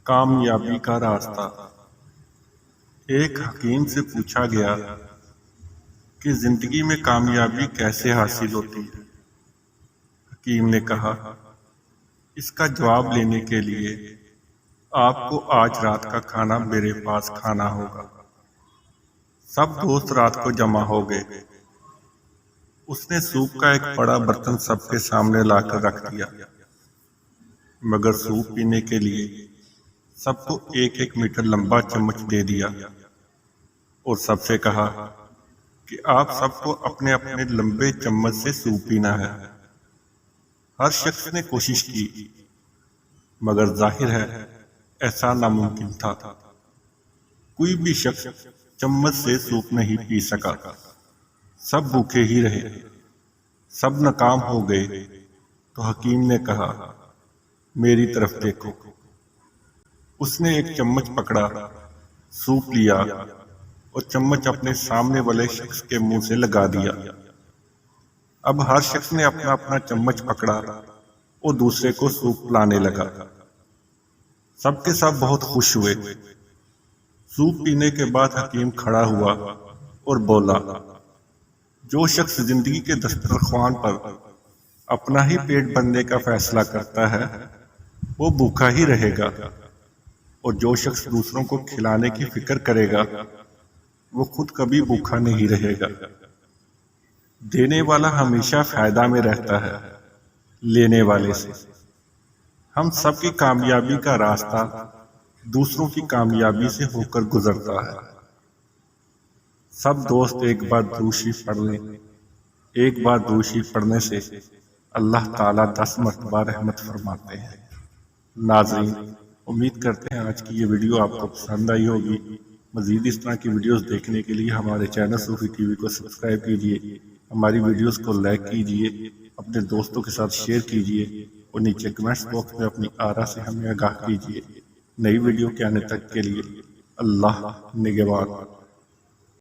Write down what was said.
کامیابی کا راستہ۔ ایک حکیم سے پوچھا گیا کہ زندگی میں کامیابی کیسے حاصل ہوتی ہے۔ حکیم نے کہا، اس کا جواب لینے کے لیے آپ کو آج رات کا کھانا میرے پاس کھانا ہوگا۔ سب دوست رات کو جمع ہو گئے۔ اس نے سوپ کا ایک بڑا برتن سب کے سامنے لا کر رکھ دیا، مگر سوپ پینے کے لیے سب کو ایک ایک میٹر لمبا چمچ دے دیا اور سب سے کہا کہ آپ سب کو اپنے اپنے لمبے چمچ سے سوپ پینا ہے۔ ہر شخص نے کوشش کی، مگر ظاہر ہے ایسا ناممکن تھا۔ کوئی بھی شخص چمچ سے سوپ نہیں پی سکا۔ سب بھوکے ہی رہے، سب ناکام ہو گئے۔ تو حکیم نے کہا، میری طرف دیکھو۔ اس نے ایک چمچ پکڑا، سوپ لیا اور چمچ اپنے سامنے والے شخص کے منہ سے لگا دیا۔ اب ہر شخص نے اپنا اپنا چمچ پکڑا اور دوسرے کو سوپ پلانے لگا۔ سب کے سب بہت خوش ہوئے۔ سوپ پینے کے بعد حکیم کھڑا ہوا اور بولا، جو شخص زندگی کے دسترخوان پر اپنا ہی پیٹ بھرنے کا فیصلہ کرتا ہے وہ بھوکا ہی رہے گا، اور جو شخص دوسروں کو کھلانے کی فکر کرے گا وہ خود کبھی بھوکا نہیں رہے گا۔ دینے والا ہمیشہ فائدہ میں رہتا ہے لینے والے سے۔ ہم سب کی کامیابی کا راستہ دوسروں کی کامیابی سے ہو کر گزرتا ہے۔ سب دوست ایک بار درود شریف پڑھ لیں۔ ایک بار درود شریف پڑھنے سے اللہ تعالیٰ 10 مرتبہ رحمت فرماتے ہیں۔ ناظرین، امید کرتے ہیں آج کی یہ ویڈیو آپ کو پسند آئی ہوگی۔ مزید اس طرح کی ویڈیوز دیکھنے کے لیے ہمارے چینل صوفی ٹی وی کو سبسکرائب کیجیے، ہماری ویڈیوز کو لائک کیجیے، اپنے دوستوں کے ساتھ شیئر کیجیے اور نیچے کمنٹس باکس میں اپنی آرا سے ہمیں آگاہ کیجیے۔ نئی ویڈیو کے آنے تک کے لیے اللہ نگہبان۔